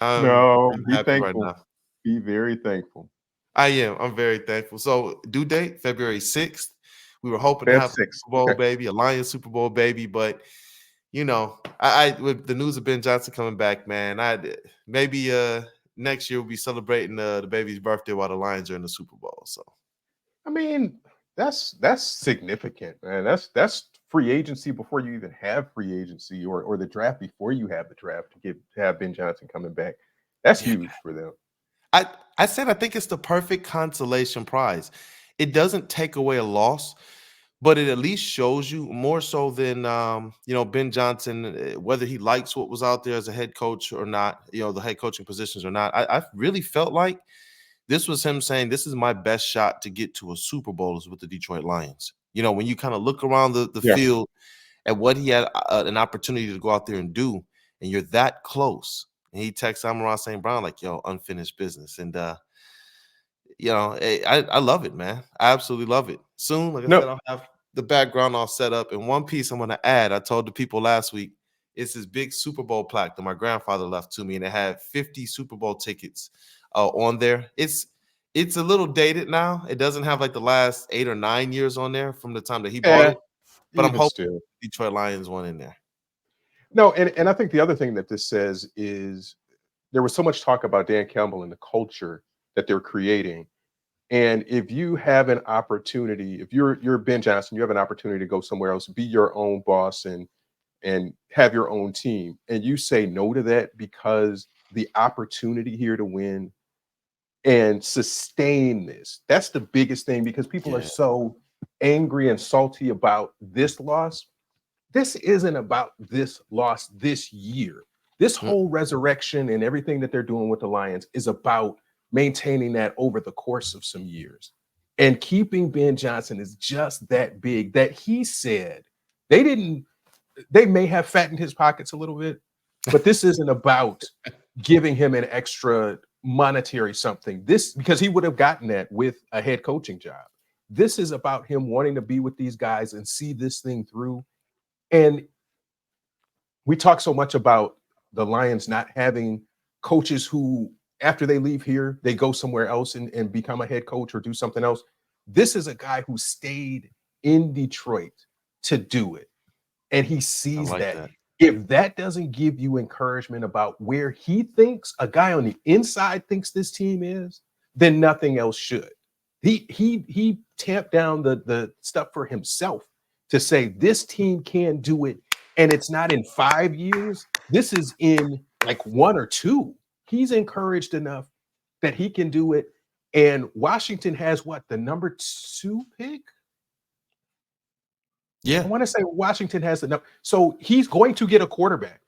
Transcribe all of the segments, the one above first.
No, I'm be happy right thankful. now. Be very thankful. I am. I'm very thankful. So due date February 6th. We were hoping to Feb have a 6. Super Bowl Okay. baby, a Lions Super Bowl baby, but I with the news of Ben Johnson coming back, man, I maybe next year we'll be celebrating the baby's birthday while the Lions are in the Super Bowl. So I mean, that's significant, man. That's free agency before you even have free agency, or the draft before you have the draft to have Ben Johnson coming back. That's yeah, huge for them. I I said I think it's the perfect consolation prize. It doesn't take away a loss, but it at least shows you more so than Ben Johnson, whether he likes what was out there as a head coach or not, the head coaching positions or not. I really felt like this was him saying, "This is my best shot to get to a Super Bowl is with the Detroit Lions." When you kind of look around the Yeah. field at what he had an opportunity to go out there and do, and you're that close. And he texts Amon St. Brown like, "Yo, unfinished business." And I love it, man. I absolutely love it. Soon, like I No. said, I'll have the background all set up. And one piece I'm going to add, I told the people last week, it's this big Super Bowl plaque that my grandfather left to me, and it had 50 Super Bowl tickets on there. It's a little dated now. It doesn't have like the last 8 or 9 years on there from the time that he bought Yeah. it, but I'm Even hoping still. Detroit Lions one in there. No, and I think the other thing that this says is there was so much talk about Dan Campbell and the culture that they're creating. And if you have an opportunity, if you're Ben Johnson, you have an opportunity to go somewhere else, be your own boss and have your own team, and you say no to that because the opportunity here to win and sustain this. That's the biggest thing, because people are Yeah. so angry and salty about this loss. This isn't about this loss this year. This Mm, whole resurrection and everything that they're doing with the Lions is about maintaining that over the course of some years. And keeping Ben Johnson is just that big that he said they didn't, they may have fattened his pockets a little bit, but this isn't about giving him an extra monetary something. This, because he would have gotten that with a head coaching job. This is about him wanting to be with these guys and see this thing through. And we talk so much about the Lions not having coaches who, after they leave here, they go somewhere else and become a head coach or do something else. This is a guy who stayed in Detroit to do it. And he I sees like that. that. If that doesn't give you encouragement about where he thinks a guy on the inside thinks this team is, then nothing else should. He tamped down the stuff for himself to say this team can do it, and it's not in 5 years. This is in like 1 or 2. He's encouraged enough that he can do it. And Washington has what, the number 2 pick? I Yeah. want to say Washington has the number. So he's going to get a quarterback.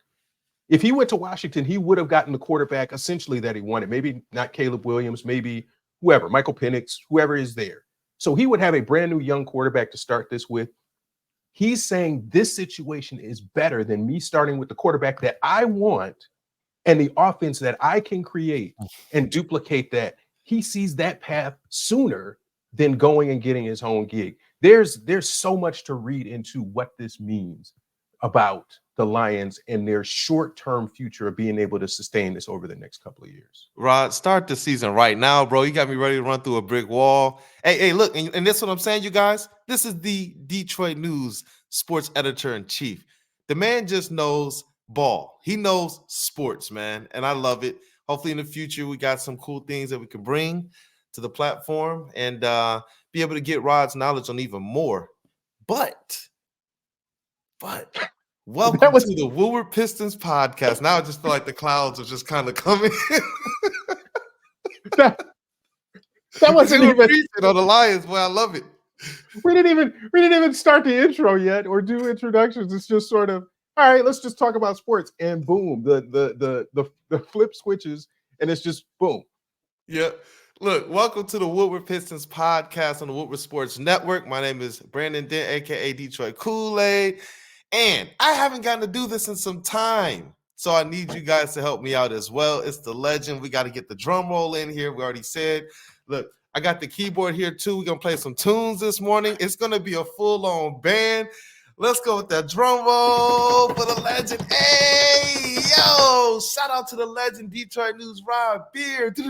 If he went to Washington, he would have gotten the quarterback essentially that he wanted. Maybe not Caleb Williams, maybe whoever, Michael Penix, whoever is there. So he would have a brand new young quarterback to start this with. He's saying this situation is better than me starting with the quarterback that I want and the offense that I can create and duplicate that. He sees that path sooner than going and getting his own gig. There's so much to read into what this means about the Lions and their short-term future of being able to sustain this over the next couple of years. Rod, start the season right now, bro. You got me ready to run through a brick wall. Hey, look, and this is what I'm saying, you guys. This is the Detroit News sports editor in chief. The man just knows ball. He knows sports, man, and I love it. Hopefully, in the future, we got some cool things that we can bring to the platform and be able to get Rod's knowledge on even more. But That welcome was to the Woodward Pistons podcast. Now I just feel like the clouds are just kind of coming. that, that wasn't even on the Lions. Boy, I love it. we didn't even start the intro yet or do introductions. It's just sort of, all right, let's just talk about sports, and boom, the flip switches, and it's just boom. Yep. Look, welcome to the Woodward Pistons podcast on the Woodward Sports Network. My name is Brandon Dent, aka Detroit Kool-Aid, and I haven't gotten to do this in some time. So I need you guys to help me out as well. It's the legend. We got to get the drum roll in here. We already said, look, I got the keyboard here too. We're going to play some tunes this morning. It's going to be a full-on band. Let's go with that drum roll for the legend. Hey, yo, shout out to the legend, Detroit News, Rob Beer. Let's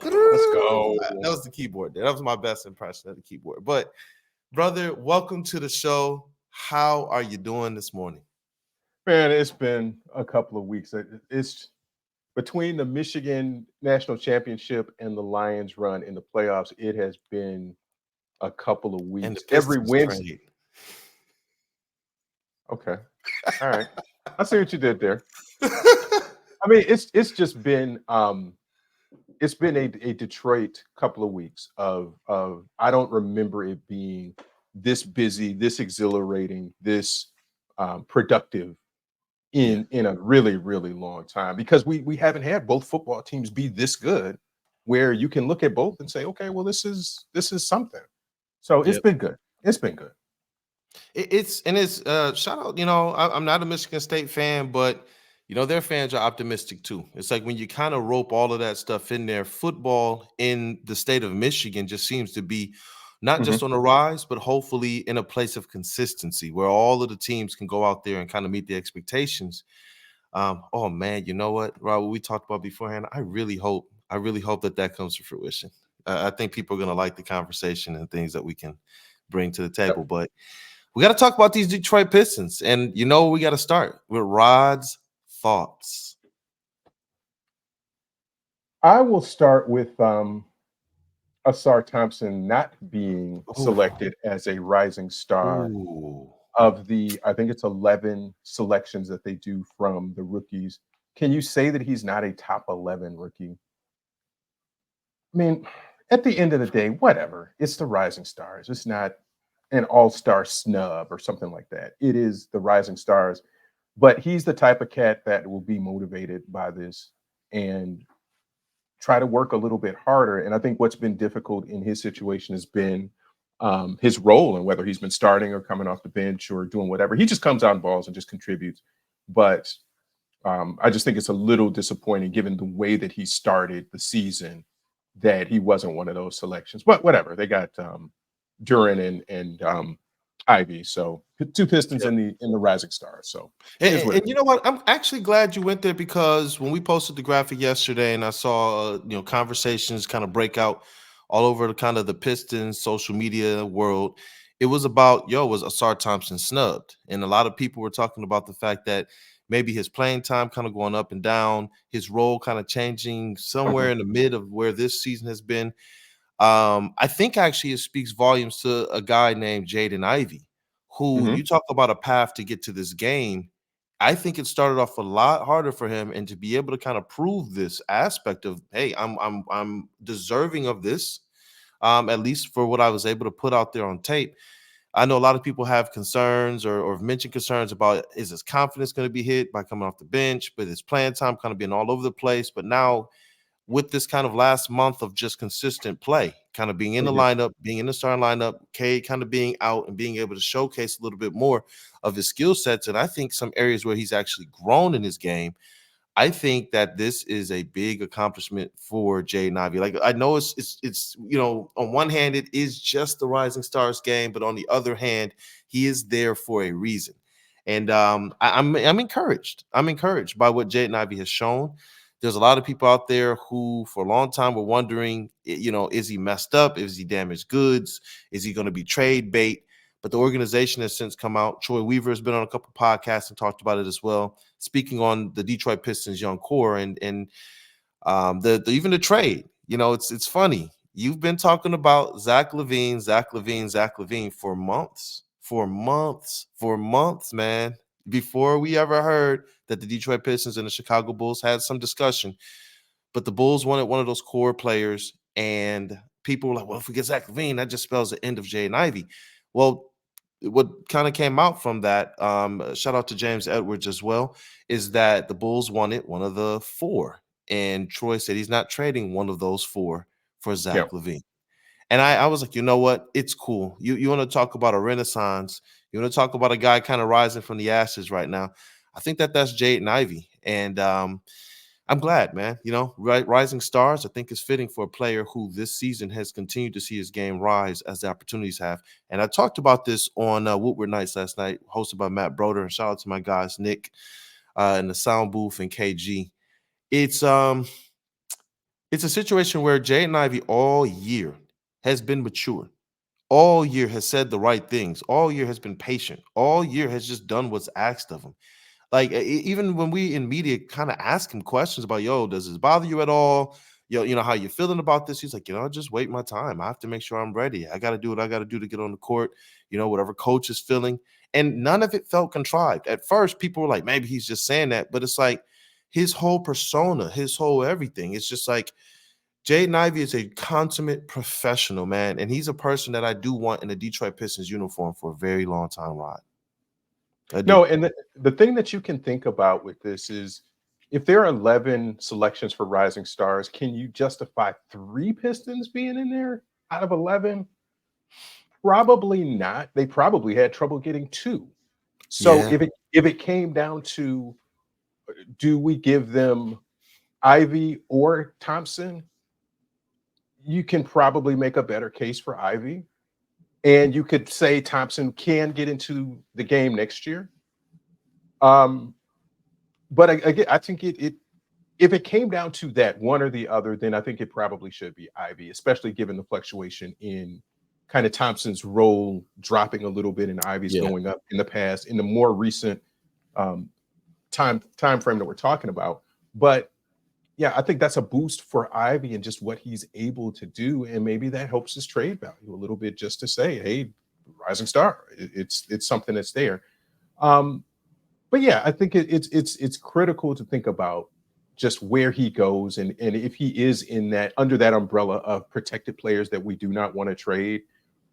go. That was the keyboard there. That was my best impression of the keyboard. But, brother, welcome to the show. How are you doing this morning? Man, it's been a couple of weeks. It's between the Michigan National Championship and the Lions run in the playoffs. It has been a couple of And weeks. the Every Pistons Wednesday. trade. Okay. All right. I see what you did there. I mean, it's just been it's been a Detroit couple of weeks of I don't remember it being this busy, this exhilarating, this productive in a really, really long time, because we haven't had both football teams be this good where you can look at both and say, okay, well, this is something. So it's Yep. been good. It's been good. It's shout out. I'm not a Michigan State fan, but their fans are optimistic too. It's like when you kind of rope all of that stuff in there, football in the state of Michigan just seems to be not Mhm. just on a rise, but hopefully in a place of consistency where all of the teams can go out there and kind of meet the expectations. Oh man, you know what, Rob? What we talked about beforehand. I really hope that comes to fruition. I think people are going to like the conversation and things that we can bring to the table, Yep. but we got to talk about these Detroit Pistons, and we got to start with Rod's thoughts. I will start with Ausar Thompson not being selected as a rising star Ooh. of the, I think it's 11 selections that they do from the rookies. Can you say that he's not a top 11 rookie? I mean, at the end of the day, whatever. It's the Rising Stars. It's not an all-star snub or something like that. It is the Rising Stars. But he's the type of cat that will be motivated by this and try to work a little bit harder. And I think what's been difficult in his situation has been his role, and whether he's been starting or coming off the bench or doing whatever. He just comes out and balls and just contributes. But I just think it's a little disappointing given the way that he started the season that he wasn't one of those selections. But whatever, they got Duren and Ivy, so two Pistons Yep. in the Rising Stars. So And, and you know what? I'm actually glad you went there, because when we posted the graphic yesterday and I saw conversations kind of break out all over the kind of the Pistons social media world, it was about was Ausar Thompson snubbed, and a lot of people were talking about the fact that maybe his playing time kind of going up and down, his role kind of changing somewhere in the mid of where this season has been. I think actually it speaks volumes to a guy named Jaden Ivey, who, Mhm. you talk about a path to get to this game. I think it started off a lot harder for him, and to be able to kind of prove this aspect of, hey, I'm deserving of this, at least for what I was able to put out there on tape. I know a lot of people have concerns or have mentioned concerns about, is his confidence going to be hit by coming off the bench, but his playing time kind of being all over the place. But now, with this kind of last month of just consistent play, kind of being in the Mhm. lineup, being in the starting lineup, Cade kind of being out and being able to showcase a little bit more of his skill sets. And I think some areas where he's actually grown in his game. I think that this is a big accomplishment for Jaden Ivey. Like, I know it's on one hand it is just the Rising Stars game, but on the other hand, he is there for a reason. And I'm encouraged. I'm encouraged by what Jaden Ivey has shown. There's a lot of people out there who, for a long time, were wondering, is he messed up? Is he damaged goods? Is he going to be trade bait? But the organization has since come out. Troy Weaver has been on a couple podcasts and talked about it as well, speaking on the Detroit Pistons young core and the even the trade. It's funny. You've been talking about Zack LaVine for months, man. Before we ever heard that the Detroit Pistons and the Chicago Bulls had some discussion, but the Bulls wanted one of those core players, and people were like, well, if we get Zack LaVine, that just spells the end of Jaden Ivey. Well, what kind of came out from that, shout out to James Edwards as well, is that the Bulls wanted one of the four. And Troy said he's not trading one of those four for Yeah. Zack LaVine. And I was like, you know what? It's cool. You want to talk about a renaissance. You want to talk about a guy kind of rising from the ashes right now. I think that's Jaden Ivey. And I'm glad, man. Rising stars, I think is fitting for a player who this season has continued to see his game rise as the opportunities have. And I talked about this on Woodward Nights last night, hosted by Matt Broder. And shout out to my guys, Nick in the sound booth and KG. It's a situation where Jaden Ivey all year has been mature. All year has said the right things. All year has been patient. All year has just done what's asked of him. Like even when we in media kind of ask him questions about, yo, does this bother you at all? Yo, how you feeling about this? He's like, just wait my time. I have to make sure I'm ready. I got to do what I got to do to get on the court. Whatever coach is feeling. And none of it felt contrived. At first, people were like, maybe he's just saying that. But it's like his whole persona, his whole everything. It's just like Jaden Ivey is a consummate professional, man. And he's a person that I do want in a Detroit Pistons uniform for a very long time, Rod. No, and the thing that you can think about with this is if there are 11 selections for Rising Stars, can you justify 3 Pistons being in there out of 11? Probably not. They probably had trouble getting 2. So Yeah. if it came down to do we give them Ivy or Thompson, you can probably make a better case for Ivy. And you could say Thompson can get into the game next year. But again, I think it if it came down to that one or the other, then I think it probably should be Ivy, especially given the fluctuation in kind of Thompson's role dropping a little bit and Ivy's going up in the past, in the more recent time frame that we're talking about. But yeah, I think that's a boost for Ivy and just what he's able to do, and maybe that helps his trade value a little bit, just to say, hey, rising star, it's something that's there. But yeah, I think it's critical to think about just where he goes, and if he is in that under that umbrella of protected players that we do not want to trade,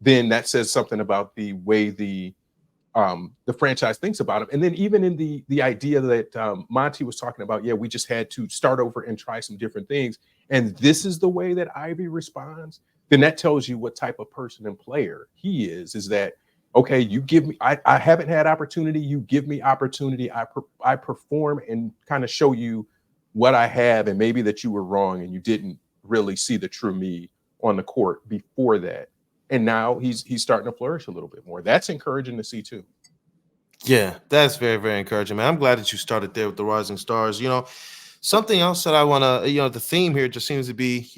then that says something about the way the franchise thinks about him. And then even in the idea that Monty was talking about, yeah, we just had to start over and try some different things, and this is the way that Ivy responds, then that tells you what type of person and player he is that, okay, you give me, I haven't had opportunity, you give me opportunity, I perform and kind of show you what I have, and maybe that you were wrong and you didn't really see the true me on the court before that. And now he's starting to flourish a little bit more. That's encouraging to see too. Yeah, that's very, very encouraging, man. I'm glad that you started there with the Rising Stars. Something else that I want to, the theme here just seems to be,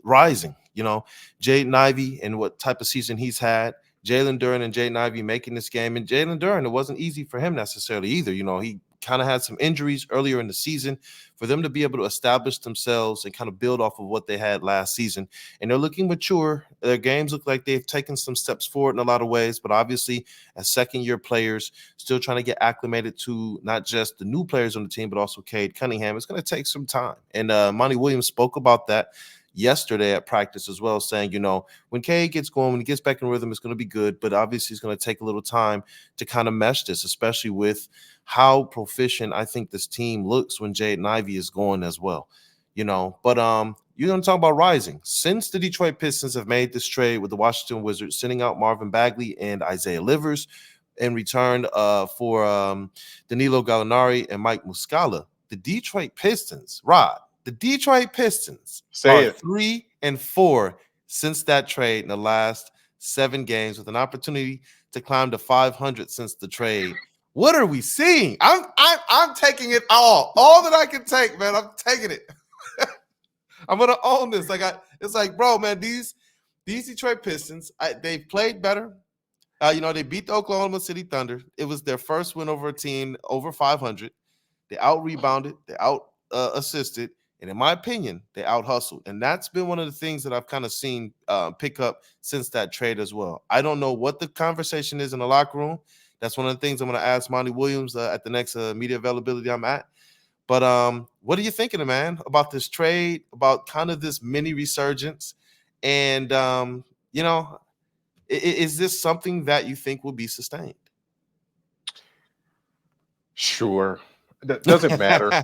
rising. Jaden Ivey and what type of season he's had. Jalen Duren and Jaden Ivey making this game. And Jalen Duren, it wasn't easy for him necessarily either. He kind of had some injuries earlier in the season. For them to be able to establish themselves and kind of build off of what they had last season. And they're looking mature. Their games look like they've taken some steps forward in a lot of ways, but obviously as second-year players, still trying to get acclimated to not just the new players on the team, but also Cade Cunningham. It's going to take some time. And Monty Williams spoke about that yesterday at practice as well, saying, when Cade gets going, when he gets back in rhythm, it's going to be good, but obviously it's going to take a little time to kind of mesh this, especially with how proficient I think this team looks when Jaden Ivey is going as well, But you're going to talk about rising. Since the Detroit Pistons have made this trade with the Washington Wizards, sending out Marvin Bagley and Isaiah Livers in return for Danilo Gallinari and Mike Muscala, the Detroit Pistons, Rod, the Detroit Pistons are 3-4 since that trade in the last 7 games, with an opportunity to climb to 500 since the trade. What are we seeing? I'm taking it all that I can take, man. I'm taking it. I'm gonna own this. It's like, bro, man, these Detroit Pistons, they've played better. They beat the Oklahoma City Thunder. It was their first win over a team over 500. They out-rebounded, they out-assisted, and in my opinion, they out-hustled. And that's been one of the things that I've kind of seen pick up since that trade as well. I don't know what the conversation is in the locker room. That's one of the things I'm going to ask Monty Williams at the next media availability I'm at. But what are you thinking, man, about this trade, about kind of this mini resurgence? And, is this something that you think will be sustained? Sure. That doesn't matter.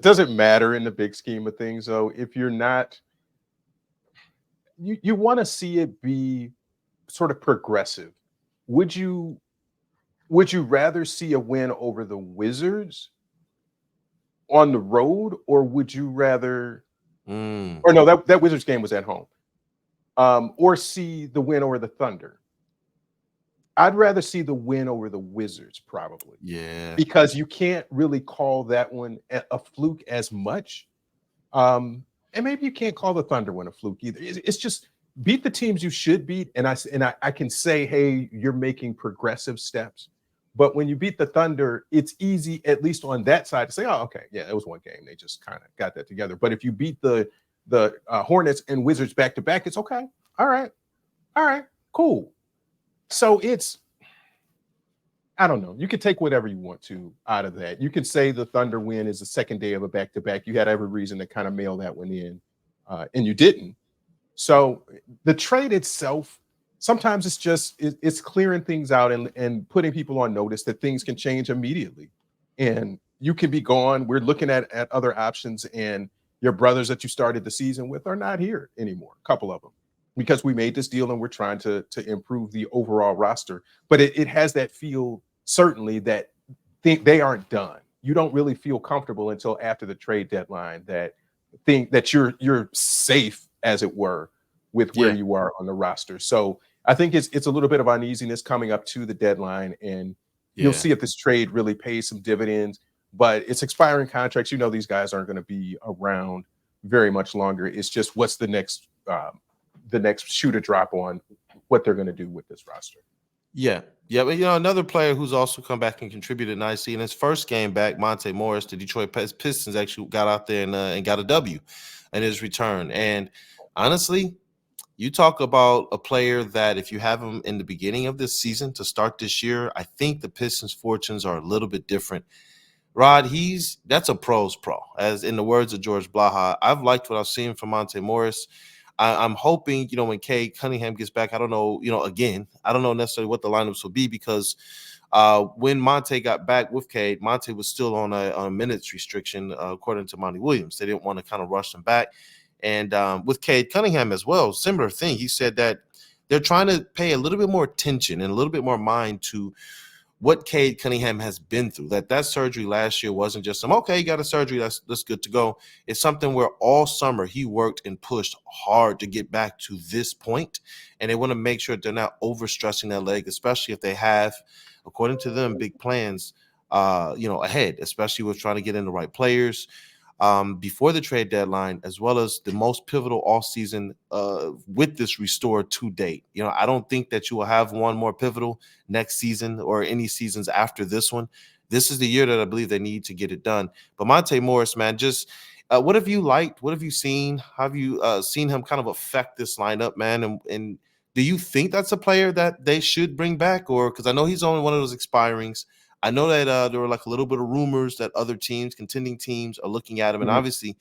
Doesn't matter in the big scheme of things, though. If you're not, you want to see it be sort of progressive. Would you rather see a win over the Wizards on the road, or would you rather? Mm, Or no, that Wizards game was at home. Or see the win over the Thunder. I'd rather see the win over the Wizards, probably, yeah. because you can't really call that one a fluke as much. And maybe you can't call the Thunder one a fluke either. It's just beat the teams you should beat, and I can say, hey, you're making progressive steps. But when you beat the Thunder, it's easy, at least on that side, to say, oh, okay, yeah, it was one game. They just kind of got that together. But if you beat the Hornets and Wizards back to back, it's okay. All right, cool. So I don't know. You can take whatever you want to out of that. You can say the Thunder win is the second day of a back-to-back. You had every reason to kind of mail that one in, and you didn't. So the trade itself, sometimes it's clearing things out and putting people on notice that things can change immediately. And you can be gone. We're looking at other options, and your brothers that you started the season with are not here anymore, a couple of them, because we made this deal and we're trying to improve the overall roster. But it has that feel, certainly, that they aren't done. You don't really feel comfortable until after the trade deadline that think that you're safe, as it were, with where you are on the roster. So I think it's a little bit of uneasiness coming up to the deadline, and you'll see if this trade really pays some dividends. But it's expiring contracts. You know, these guys aren't going to be around very much longer. It's just what's the next shoe to drop on what they're going to do with this roster. Yeah. But another player who's also come back and contributed nicely in his first game back, Monte Morris, the Detroit Pistons actually got out there and got a W in his return. And honestly, you talk about a player that if you have him in the beginning of this season to start this year, I think the Pistons' fortunes are a little bit different. Rod, that's a pro's pro. As in the words of George Blaha, I've liked what I've seen from Monte Morris. I'm hoping, when Cade Cunningham gets back, I don't know, I don't know necessarily what the lineups will be, because when Monte got back with Cade, Monte was still on a minutes restriction, according to Monty Williams. They didn't want to kind of rush him back. And with Cade Cunningham as well, similar thing. He said that they're trying to pay a little bit more attention and a little bit more mind to what Cade Cunningham has been through. That surgery last year wasn't just you got a surgery, that's good to go. It's something where all summer he worked and pushed hard to get back to this point, and they want to make sure they're not overstressing that leg, especially if they have, according to them, big plans ahead, especially with trying to get in the right players before the trade deadline, as well as the most pivotal offseason with this restore to date. I don't think that you will have one more pivotal next season or any seasons after this one. This is the year that I believe they need to get it done. But Monte Morris, man, just what have you liked? What have you seen? How have you seen him kind of affect this lineup, man? And do you think that's a player that they should bring back? Or because I know he's only one of those expirings. I know that there were like a little bit of rumors that other teams, contending teams, are looking at him. And obviously,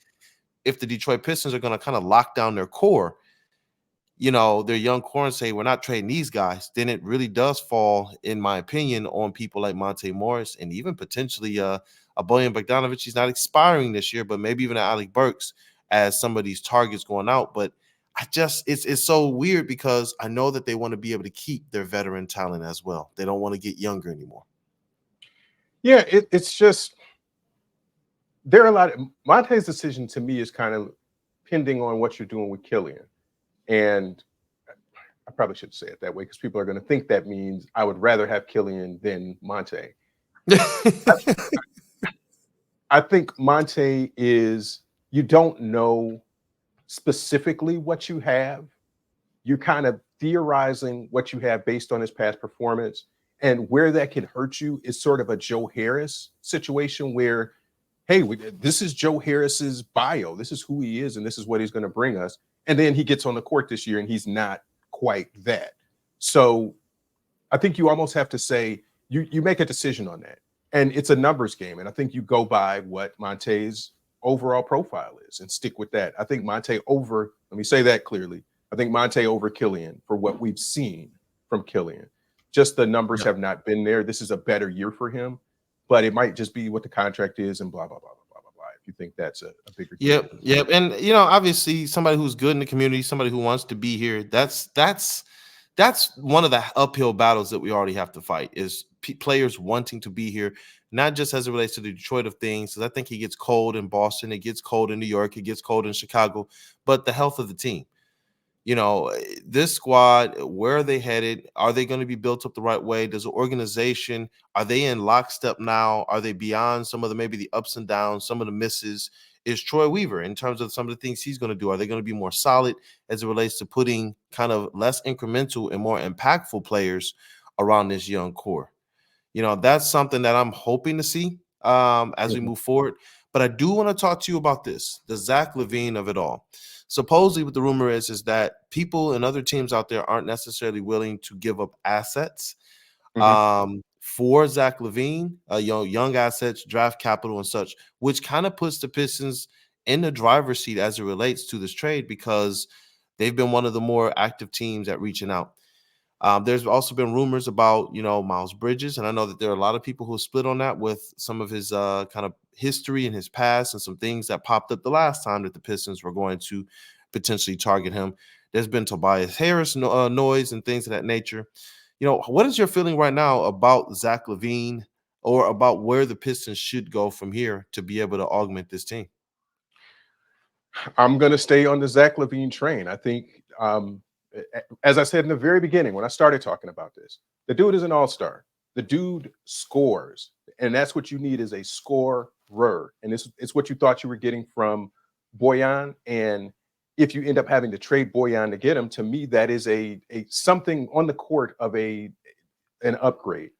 if the Detroit Pistons are going to kind of lock down their core, their young core, and say, we're not trading these guys, then it really does fall, in my opinion, on people like Monte Morris and even potentially a Bojan Bogdanovic. He's not expiring this year, but maybe even Alec Burks as some of these targets going out. But it's so weird, because I know that they want to be able to keep their veteran talent as well. They don't want to get younger anymore. Yeah, it's just there are a lot of Monte's decision to me is kind of pending on what you're doing with Killian. And I probably should say it that way, because people are going to think that means I would rather have Killian than Monte. I think Monte is, you don't know specifically what you have. You're kind of theorizing what you have based on his past performance. And where that can hurt you is sort of a Joe Harris situation where, hey, this is Joe Harris's bio. This is who he is, and this is what he's going to bring us. And then he gets on the court this year, and he's not quite that. So I think you almost have to say, you make a decision on that. And it's a numbers game. And I think you go by what Monte's overall profile is and stick with that. I think Monte over, let me say that clearly, I think Monte over Killian for what we've seen from Killian. Just the numbers have not been there. This is a better year for him, but it might just be what the contract is and blah, blah, blah, blah, blah, blah. If you think that's a bigger deal. Yep. And, obviously somebody who's good in the community, somebody who wants to be here, that's that's one of the uphill battles that we already have to fight is players wanting to be here, not just as it relates to the Detroit of things, because I think it gets cold in Boston, it gets cold in New York, it gets cold in Chicago, but the health of the team. This squad, where are they headed? Are they going to be built up the right way? Does the organization, are they in lockstep now? Are they beyond some of maybe the ups and downs, some of the misses? Is Troy Weaver, in terms of some of the things he's going to do, are they going to be more solid as it relates to putting kind of less incremental and more impactful players around this young core? That's something that I'm hoping to see as we Mhm. move forward. But I do want to talk to you about this, the Zack LaVine of it all. Supposedly, what the rumor is that people and other teams out there aren't necessarily willing to give up assets Mhm. for Zack LaVine, young assets, draft capital, and such, which kind of puts the Pistons in the driver's seat as it relates to this trade because they've been one of the more active teams at reaching out. There's also been rumors about, Miles Bridges, and I know that there are a lot of people who split on that with some of his kind of history and his past and some things that popped up the last time that the Pistons were going to potentially target him. There's been Tobias Harris noise and things of that nature. What is your feeling right now about Zack LaVine or about where the Pistons should go from here to be able to augment this team? I'm going to stay on the Zack LaVine train. I think, as I said in the very beginning when I started talking about this, the dude is an all-star. The dude scores, and that's what you need is a scorer. And it's what you thought you were getting from Bojan. And if you end up having to trade Bojan to get him, to me, that is a something on the court of an upgrade.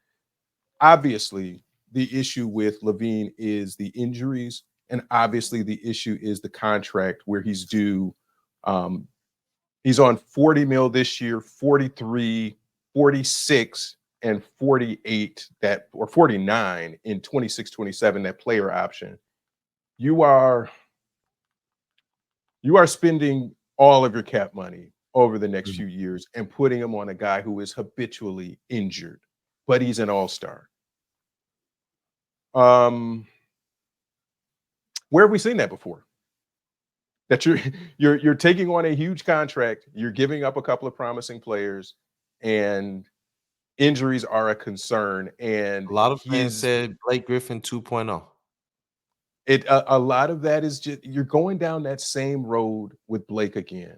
Obviously, the issue with LaVine is the injuries, and obviously the issue is the contract where he's due. Um, he's on 40 mil this year, 43, 46, and 48 that or 49 in 26, 27, that player option. You are spending all of your cap money over the next Mhm. few years and putting him on a guy who is habitually injured, but he's an all-star. Um, where have we seen that before? That you're you're taking on a huge contract, you're giving up a couple of promising players, and injuries are a concern. A And lot of he fans is said Blake Griffin 2.0. a lot of that is just you're going down that same road with Blake again.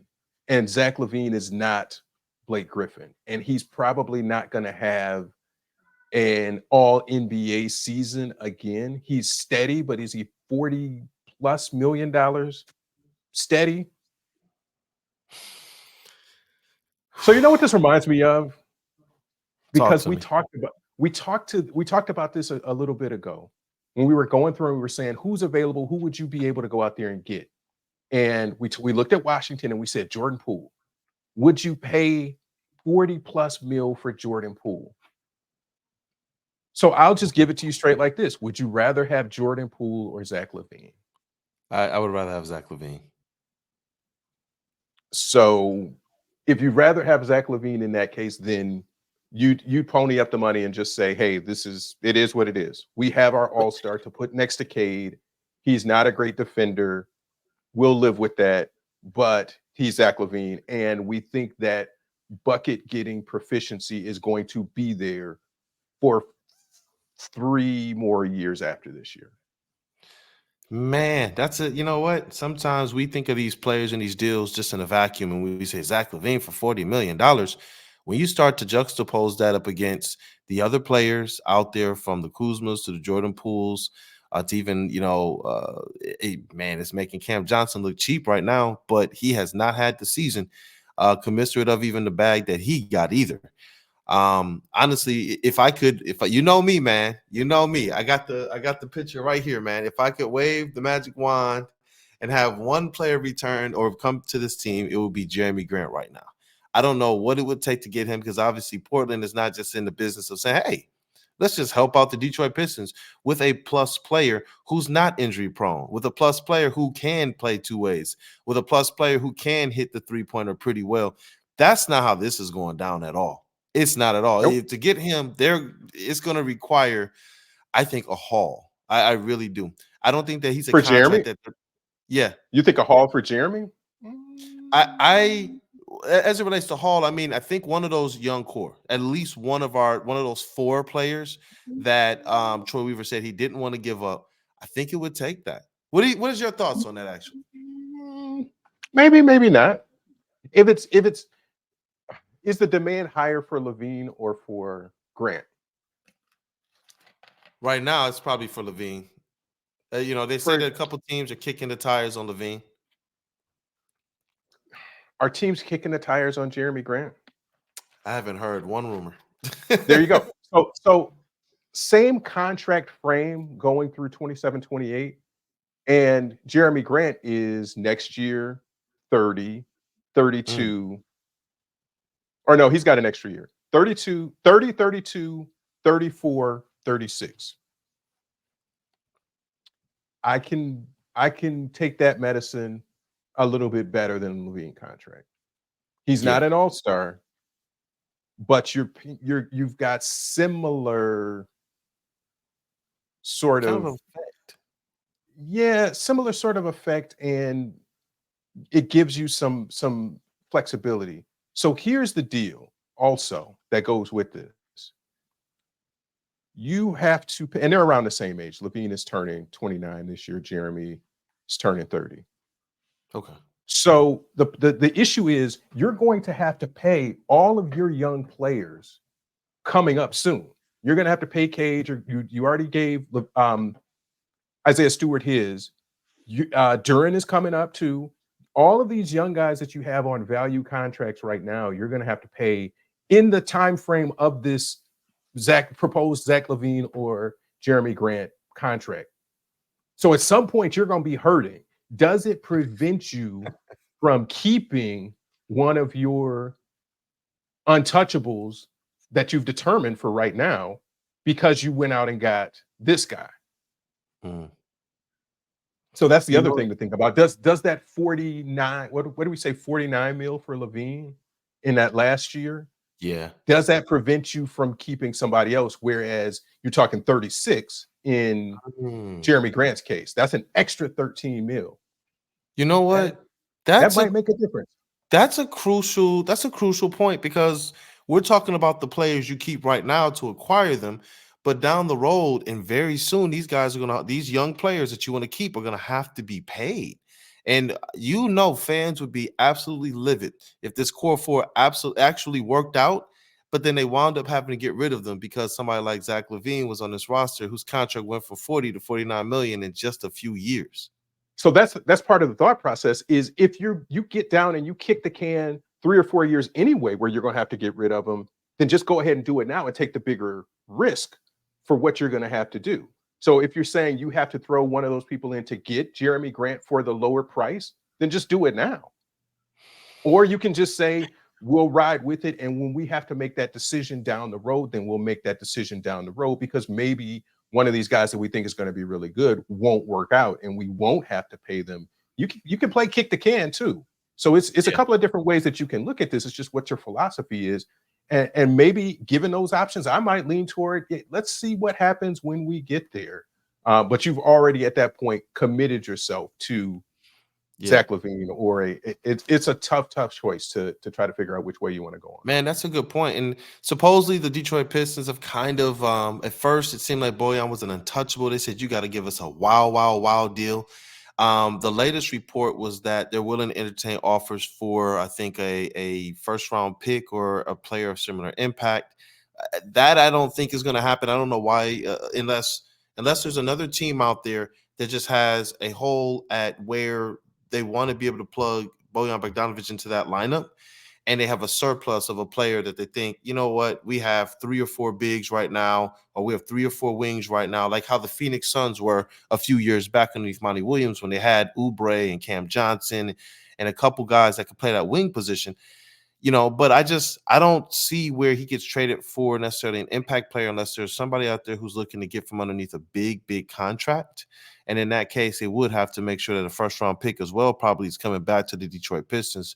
And Zach LaVine is not Blake Griffin, and he's probably not going to have an all NBA season again. He's steady, but is he 40 plus $1 million steady? So you know what this reminds me of? Talk Because to me. we talked about this a little bit ago when we were going through and we were saying who's available, who would you be able to go out there and get? And we looked at Washington and we said Jordan Poole. Would you pay 40 plus mil for Jordan Poole? So I'll just give it to you straight like this. Would you rather have Jordan Poole or Zach LaVine? I would rather have Zack LaVine. So if you'd rather have Zach LaVine in that case, then you pony up the money and just say, hey, it is what it is. We have our all-star to put next to Cade. He's not a great defender. We'll live with that, but he's Zach LaVine. And we think that bucket getting proficiency is going to be there for 3 more years after this year. Man, you know what? Sometimes we think of these players and these deals just in a vacuum and we say Zach LaVine for $40 million. When you start to juxtapose that up against the other players out there from the Kuzmas to the Jordan Pools, to even, man, it's making Cam Johnson look cheap right now, but he has not had the season commensurate of even the bag that he got either. Honestly, you know me, man, you know me, I got the picture right here, man. If I could wave the magic wand and have one player return or come to this team, it would be Jeremy Grant right now. I don't know what it would take to get him because obviously Portland is not just in the business of saying, hey, let's just help out the Detroit Pistons with a plus player who's not injury prone, with a plus player who can play two ways, with a plus player who can hit the three-pointer pretty well. That's not how this is going down at all. It's not at all. Nope. To get him there, it's going to require, I think, a haul. I really do. I don't think that he's a For contract Jeremy, that, yeah. you think a haul for Jeremy? I as it relates to Hall, I mean, I think one of those young core, at least one of those 4 players that Troy Weaver said he didn't want to give up. I think it would take that. What is your thoughts on that? Actually, Maybe, maybe not. If it's is the demand higher for LaVine or for Grant? right now it's probably for LaVine. They say For that a couple teams are kicking the tires on LaVine. Are teams kicking the tires on Jeremy Grant? I haven't heard one rumor. There you go. So same contract frame going through 27, 28. And Jeremy Grant is next year 30, Mm. 32, or no, he's got an extra year. 32, 30, 32, 34, 36. I can take that medicine a little bit better than LaVine contract. He's Yeah, not an all-star, but you've got similar sort kind of of effect. similar sort of effect, and it gives you some flexibility. So here's the deal also that goes with this. You have to pay, and they're around the same age. LaVine is turning 29 this year. Jeremy is turning 30. Okay. So the issue is you're going to have to pay all of your young players coming up soon. You're going to have to pay Cage, or you already gave Isaiah Stewart his. Duren is coming up too. All of these young guys that you have on value contracts right now, you're going to have to pay in the time frame of this proposed Zack LaVine or Jeremy Grant contract. So at some point, you're going to be hurting. Does it prevent you from keeping one of your untouchables that you've determined for right now because you went out and got this guy? Mm. So that's the You other know, thing to think about. Does that 49, what do we say, 49 mil for LaVine in that last year? yeah. Does that prevent you from keeping somebody else? Whereas you're talking 36 in Mm. Jeremy Grant's case. That's an extra 13 mil. You know That what? that That's a might make a difference. That's a crucial point because we're talking about the players you keep right now to acquire them, but down the road and very soon these young players that you want to keep are gonna have to be paid. And fans would be absolutely livid if this core 4 actually worked out, but then they wound up having to get rid of them because somebody like Zach LaVine was on this roster whose contract went from 40 to 49 million in just a few years. So that's part of the thought process is if you get down and you kick the can 3 or 4 years anyway, where you're going to have to get rid of them, then just go ahead and do it now and take the bigger risk for what you're going to have to do. So if you're saying you have to throw one of those people in to get Jeremy Grant for the lower price, then just do it now. Or you can just say, we'll ride with it. And when we have to make that decision down the road, then we'll make that decision down the road because maybe one of these guys that we think is going to be really good won't work out and we won't have to pay them. You can play kick the can too. So it's a Yeah. couple of different ways that you can look at this. It's just what your philosophy is. And maybe given those options, I might lean toward let's see what happens when we get there. But you've already at that point committed yourself to Yeah. Zach LaVine, or it's a tough choice to try to figure out which way you want to go on. Man, that's a good point. And supposedly the Detroit Pistons have kind of at first it seemed like Bojan was an untouchable. They said you got to give us a wow deal. The latest report was that they're willing to entertain offers for, I think, a first round pick or a player of similar impact. That I don't think is going to happen. I don't know why, unless there's another team out there that just has a hole at where they want to be able to plug Bojan Bogdanovic into that lineup, and they have a surplus of a player that they think, you know what, we have 3 or 4 bigs right now, or we have 3 or 4 wings right now, like how the Phoenix Suns were a few years back underneath Monty Williams when they had Oubre and Cam Johnson and a couple guys that could play that wing position. But I don't see where he gets traded for necessarily an impact player unless there's somebody out there who's looking to get from underneath a big contract. And in that case, they would have to make sure that a first round pick as well probably is coming back to the Detroit Pistons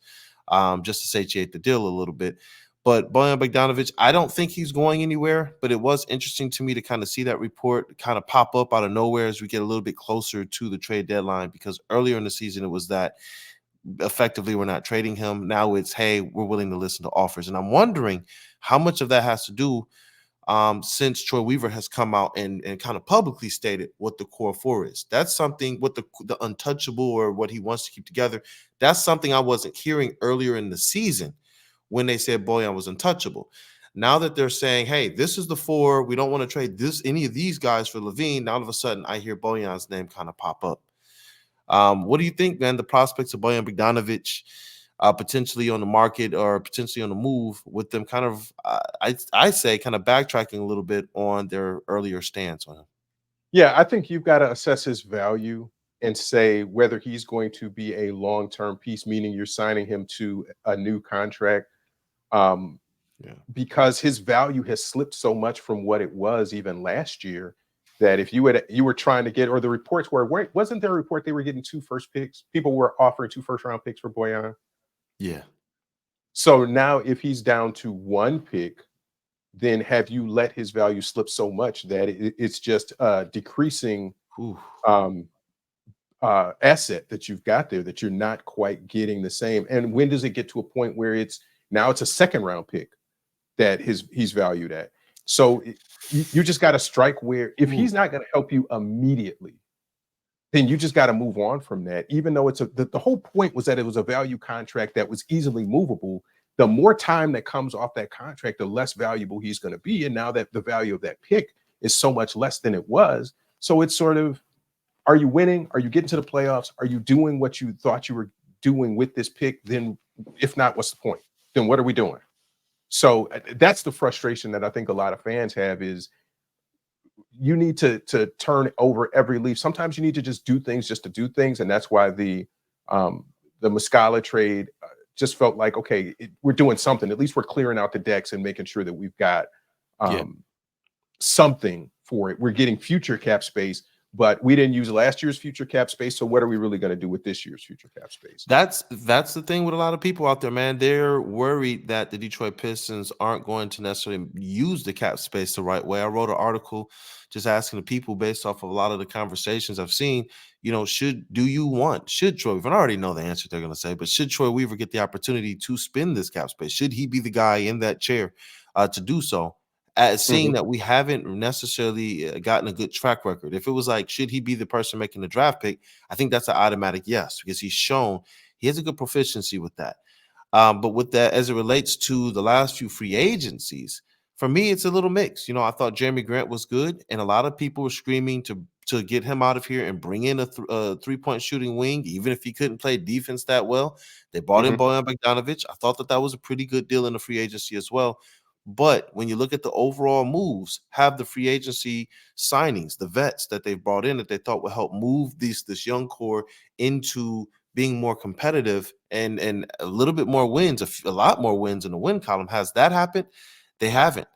just to satiate the deal a little bit. But Bojan Bogdanovic, I don't think he's going anywhere, but it was interesting to me to kind of see that report kind of pop up out of nowhere as we get a little bit closer to the trade deadline, because earlier in the season it was that effectively we're not trading him. Now it's, hey, we're willing to listen to offers. And I'm wondering how much of that has to do since Troy Weaver has come out and kind of publicly stated what the core four is. That's something, what the untouchable or what he wants to keep together. That's something I wasn't hearing earlier in the season when they said Bojan was untouchable. Now that they're saying, hey, this is the four, we don't want to trade any of these guys for LaVine. Now all of a sudden I hear Bojan's name kind of pop up. What do you think, man? The prospects of Bojan Bogdanovic potentially on the market or potentially on the move, with them kind of, I say, kind of backtracking a little bit on their earlier stance on him. Yeah, I think you've got to assess his value and say whether he's going to be a long-term piece, meaning you're signing him to a new contract. Um, Yeah. because his value has slipped so much from what it was even last year, that if you were trying to get, or the reports were, wasn't there a report they were getting 2 first picks? People were offering 2 first-round picks for Boyan. Yeah. So now if he's down to 1 pick, then have you let his value slip so much that it's just decreasing Ooh. um, asset that you've got there, that you're not quite getting the same? And when does it get to a point where it's a second-round pick that he's valued at? So you just got to strike where, if he's not going to help you immediately, then you just got to move on from that. Even though the whole point was that it was a value contract that was easily movable. The more time that comes off that contract, the less valuable he's going to be. And now that the value of that pick is so much less than it was, so it's sort of, are you winning? Are you getting to the playoffs? Are you doing what you thought you were doing with this pick? Then, if not, what's the point? Then what are we doing? So that's the frustration that I think a lot of fans have, is you need to turn over every leaf. Sometimes you need to just do things just to do things. And that's why the Muscala trade just felt like, okay, we're doing something. At least we're clearing out the decks and making sure that we've got something for it. We're getting future cap space, but we didn't use last year's future cap space. So what are we really going to do with this year's future cap space? That's the thing with a lot of people out there, man. They're worried that the Detroit Pistons aren't going to necessarily use the cap space the right way. I wrote an article just asking the people, based off of a lot of the conversations I've seen, should Troy Weaver, and I already know the answer they're going to say, but should Troy Weaver get the opportunity to spend this cap space? Should he be the guy in that chair to do so? Seeing that we haven't necessarily gotten a good track record. If it was like, should he be the person making the draft pick? I think that's an automatic yes, because he's shown he has a good proficiency with that. But with that, as it relates to the last few free agencies, for me, it's a little mixed. I thought Jeremy Grant was good, and a lot of people were screaming to get him out of here and bring in a three-point shooting wing, even if he couldn't play defense that well. They brought in Bojan Bogdanovic. I thought that was a pretty good deal in the free agency as well. But when you look at the overall moves, have the free agency signings, the vets that they've brought in that they thought would help move this young core into being more competitive and a little bit more wins, a lot more wins in the win column. Has that happened? They haven't.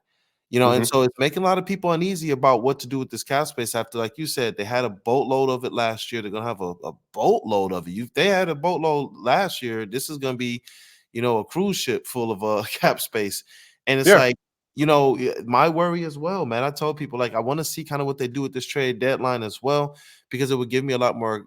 And so it's making a lot of people uneasy about what to do with this cap space after, like you said, they had a boatload of it last year. They're going to have a boatload of it. They had a boatload last year. This is going to be, a cruise ship full of cap space. And it's like, my worry as well, man. I told people, like, I want to see kind of what they do with this trade deadline as well, because it would give me a lot more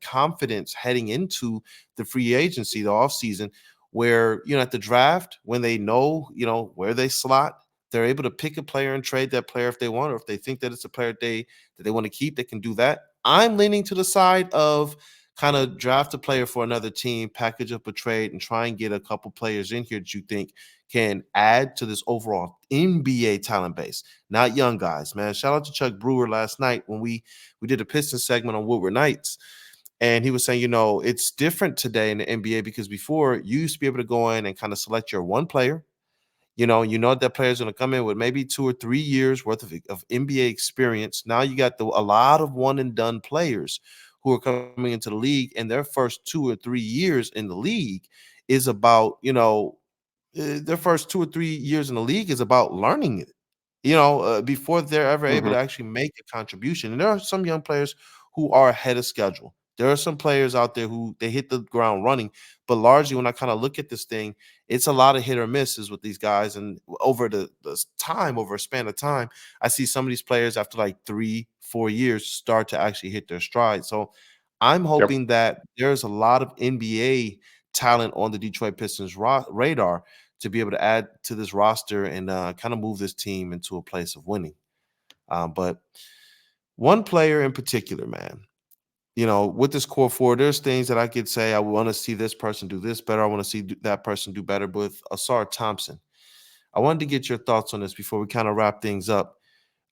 confidence heading into the free agency, the offseason, where, at the draft, when they know, where they slot, they're able to pick a player and trade that player if they want, or if they think that it's a player that they want to keep, they can do that. I'm leaning to the side of kind of draft a player for another team, package up a trade, and try and get a couple players in here that you think can add to this overall NBA talent base, not young guys, man. Shout out to Chuck Brewer last night when we did a Pistons segment on Woodward Nights. And he was saying, it's different today in the NBA, because before you used to be able to go in and kind of select your one player. That player's going to come in with maybe 2 or 3 years worth of NBA experience. Now you got a lot of one and done players who are coming into the league, and their first 2 or 3 years in the league is about, their first 2 or 3 years in the league is about learning it, before they're ever able to actually make a contribution. And there are some young players who are ahead of schedule. There are some players out there who they hit the ground running, but largely when I kind of look at this thing, it's a lot of hit or misses with these guys. And over the over a span of time, I see some of these players after like 3-4 years start to actually hit their stride. So I'm Yep. hoping that there's a lot of NBA talent on the Detroit Pistons radar to be able to add to this roster and kind of move this team into a place of winning. But one player in particular, man, with this core four, there's things that I could say I want to see this person do this better. I want to see that person do better. But with Ausar Thompson, I wanted to get your thoughts on this before we kind of wrap things up.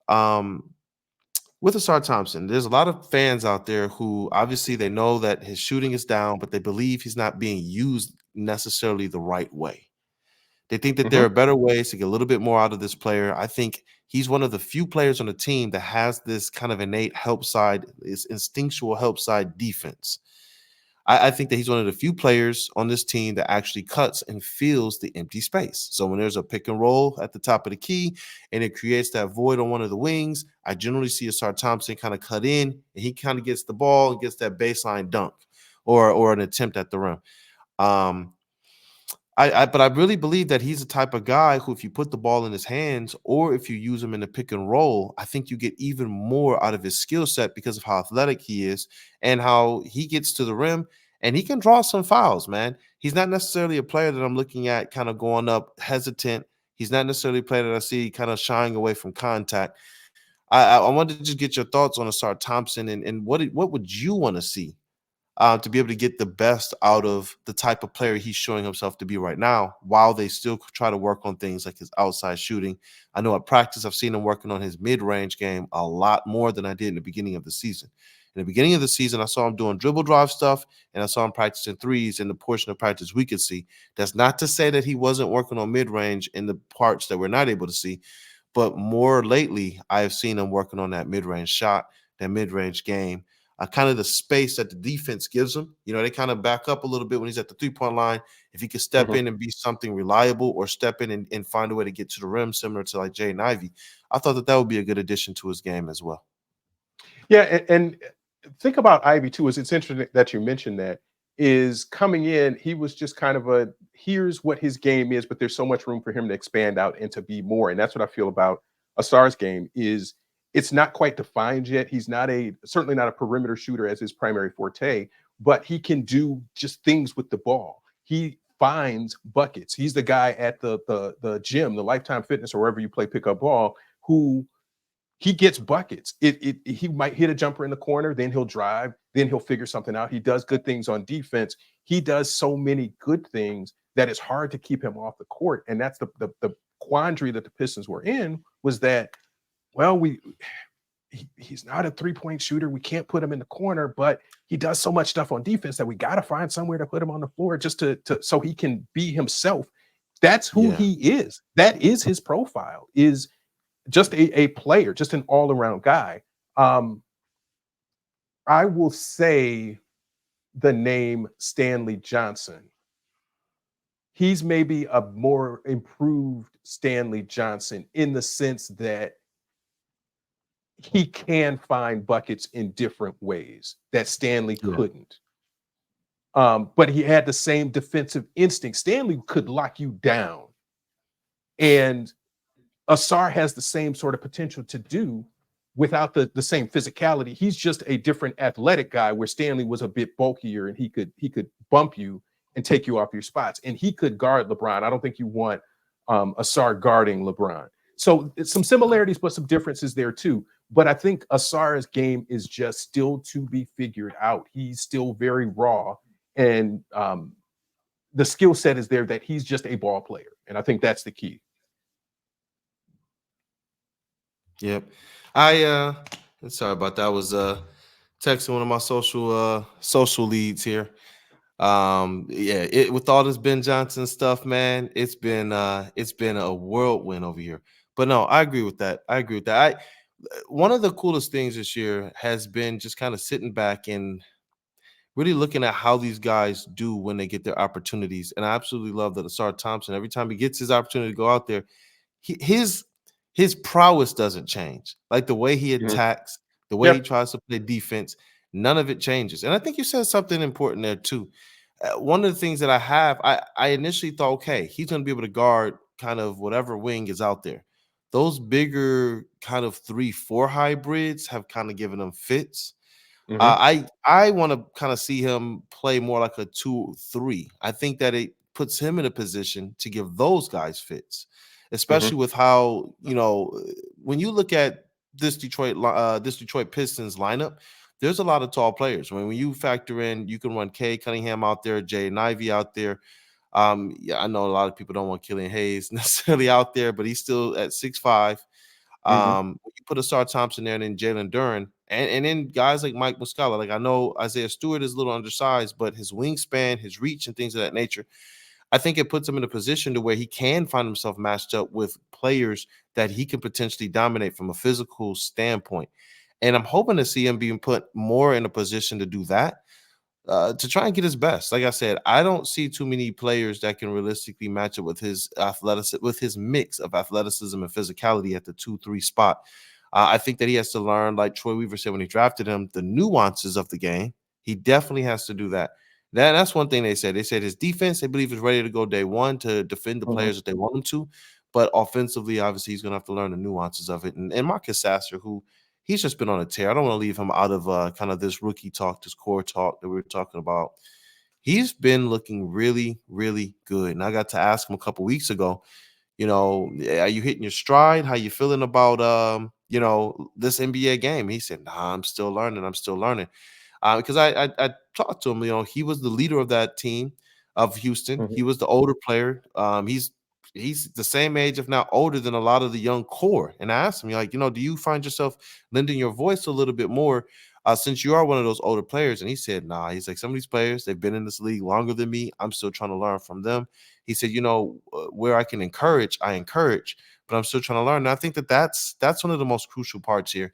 Um, with Ausar Thompson, there's a lot of fans out there who obviously they know that his shooting is down, but they believe he's not being used necessarily the right way. They think that there Hmm. are better ways to get a little bit more out of this player. I think he's one of the few players on the team that has this kind of innate help side, is instinctual help side defense. I think that he's one of the few players on this team that actually cuts and fills the empty space. So when there's a pick and roll at the top of the key and it creates that void on one of the wings, I generally see Ausar Thompson kind of cut in and he kind of gets the ball and gets that baseline dunk or an attempt at the rim. Um, but I really believe that he's the type of guy who, if you put the ball in his hands or if you use him in the pick and roll, I think you get even more out of his skill set because of how athletic he is and how he gets to the rim and he can draw some fouls, man. He's not necessarily a player that I'm looking at kind of going up hesitant. He's not necessarily a player that I see kind of shying away from contact. I wanted to just get your thoughts on Ausar Thompson and what would you want to see to be able to get the best out of the type of player he's showing himself to be right now, while they still try to work on things like his outside shooting. I know at practice, I've seen him working on his mid-range game a lot more than I did in the beginning of the season. In the beginning of the season, I saw him doing dribble drive stuff, and I saw him practicing threes in the portion of practice we could see. That's not to say that he wasn't working on mid-range in the parts that we're not able to see, but more lately, I have seen him working on that mid-range shot, that mid-range game, kind of the space that the defense gives him. They kind of back up a little bit when he's at the three-point line. If he could step Hmm. in and be something reliable or step in and find a way to get to the rim, similar to like Jaden Ivey, I thought that would be a good addition to his game as well. Yeah, and think about Ivy too. Is it's interesting that you mentioned that. Is coming in, he was just kind of a here's what his game is, but there's so much room for him to expand out and to be more. And that's what I feel about Asar's game. Is it's not quite defined yet. He's not certainly not a perimeter shooter as his primary forte, but he can do just things with the ball. He finds buckets. He's the guy at the gym, the Lifetime Fitness, or wherever you play pickup ball, who he gets buckets. He might hit a jumper in the corner, then he'll drive, then he'll figure something out. He does good things on defense. He does so many good things that it's hard to keep him off the court. And that's the quandary that the Pistons were in, was that, well, he's not a three-point shooter. We can't put him in the corner, but he does so much stuff on defense that we got to find somewhere to put him on the floor just to so he can be himself. That's who Yeah. he is. That is his profile. Is just a player, just an all-around guy. Um, I will say the name Stanley Johnson. He's maybe a more improved Stanley Johnson in the sense that he can find buckets in different ways that Stanley Yeah. couldn't. But he had the same defensive instinct. Stanley could lock you down, and Ausar has the same sort of potential to do without the same physicality. He's just a different athletic guy, where Stanley was a bit bulkier and he could bump you and take you off your spots. And he could guard LeBron. I don't think you want Ausar guarding LeBron. So it's some similarities, but some differences there too. But I think Asar's game is just still to be figured out. He's still very raw, and the skill set is there that he's just a ball player. And I think that's the key. Yep. Sorry about that. I was texting one of my social leads here. Yeah, with all this Ben Johnson stuff, man, it's been a whirlwind over here. But no, I agree with that. I agree with that. One of the coolest things this year has been just kind of sitting back and really looking at how these guys do when they get their opportunities. And I absolutely love that Ausar Thompson, every time he gets his opportunity to go out there, his prowess doesn't change. Like the way he Mhm. attacks, the way he Yep. tries to play defense, none of it changes. And I think you said something important there too. One of the things that I initially thought, okay, he's going to be able to guard kind of whatever wing is out there. Those bigger kind of 3-4 hybrids have kind of given him fits. Hmm. I want to kind of see him play more like a 2-3. I think that it puts him in a position to give those guys fits, Hmm. especially with how when you look at this Detroit Pistons lineup, there's a lot of tall players. I mean, when you factor in, you can run Kay Cunningham out there, Jay Ivy out there. Yeah, I know a lot of people don't want Killian Hayes necessarily out there, but he's still at 6'5". Hmm. You put Ausar Thompson there and then Jalen Duren, and then guys like Mike Muscala. Like I know Isaiah Stewart is a little undersized, but his wingspan, his reach, and things of that nature, I think it puts him in a position to where he can find himself matched up with players that he can potentially dominate from a physical standpoint. And I'm hoping to see him being put more in a position to do that, to try and get his best. Like I said, I don't see too many players that can realistically match up with his athleticism, with his mix of athleticism and physicality at the 2-3 spot. I think that he has to learn, like Troy Weaver said when he drafted him, the nuances of the game. He definitely has to do that. That's one thing they said. They said his defense, they believe, is ready to go day one to defend the Hmm. players that they want him to. But offensively, obviously, he's going to have to learn the nuances of it. And Marcus Sasser, who he's just been on a tear. I don't want to leave him out of kind of this rookie talk, this core talk that we were talking about. He's been looking really, really good. And I got to ask him a couple weeks ago, are you hitting your stride? How you feeling about this NBA game? He said, nah, I'm still learning. I'm still learning. Because I talked to him, he was the leader of that team of Houston. Hmm. He was the older player. He's the same age, if not older, than a lot of the young core. And I asked him, do you find yourself lending your voice a little bit more since you are one of those older players? And he said, nah. He's like, some of these players, they've been in this league longer than me. I'm still trying to learn from them. He said, where I can encourage, I encourage, but I'm still trying to learn. And I think that's one of the most crucial parts here.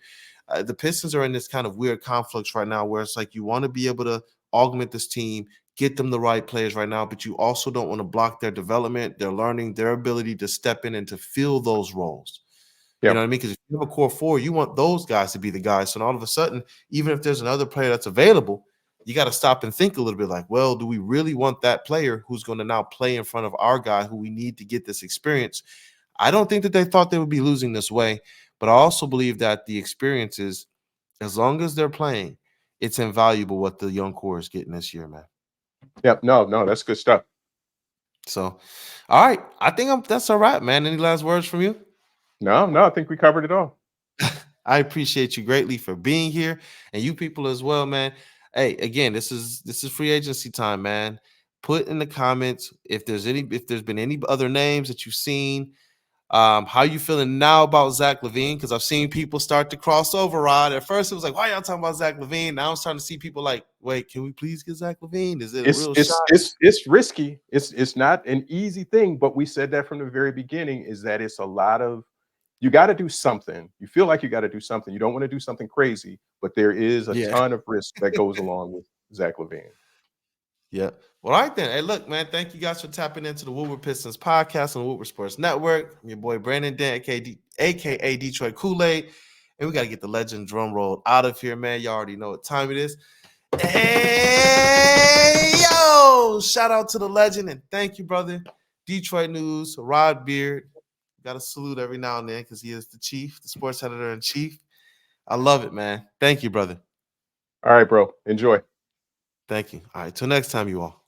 The Pistons are in this kind of weird conflicts right now where it's like you want to be able to augment this team, get them the right players right now, but you also don't want to block their development, their learning, their ability to step in and to fill those roles. You Yeah. know what I mean? Because if you have a core four, you want those guys to be the guys. So all of a sudden, even if there's another player that's available, you got to stop and think a little bit like, well, do we really want that player who's going to now play in front of our guy who we need to get this experience? I don't think that they thought they would be losing this way, but I also believe that the experiences, as long as they're playing, it's invaluable what the young core is getting this year, man. Yeah. No, that's good stuff. So, all right, I think that's all right, man. Any last words from you? No, I think we covered it all. I appreciate you greatly for being here, and you people as well, man. Hey, again, this is free agency time, man. Put in the comments if there's been any other names that you've seen. How you feeling now about Zack LaVine? Because I've seen people start to cross over, Rod. At first, it was like, why y'all talking about Zack LaVine? Now I'm starting to see people like, wait, can we please get Zack LaVine? Is it a It's real it's shot? it's it's risky. It's not an easy thing, but we said that from the very beginning. Is that it's a lot of, you got to do something. You feel like you got to do something. You don't want to do something crazy, but there is a Yeah. ton of risk that goes along with Zack LaVine. Yeah. Well, all right then. Hey, look, man. Thank you guys for tapping into the Woodward Pistons podcast on the Woodward Sports Network. I'm your boy Brandon Dent, aka Detroit Kool-Aid. And we got to get the legend drum roll out of here, man. Y'all already know what time it is. Hey, yo! Shout out to the legend and thank you, brother. Detroit News, Rod Beard. Got to salute every now and then because he is the chief, the sports editor in chief. I love it, man. Thank you, brother. All right, bro. Enjoy. Thank you. All right. Till next time, you all.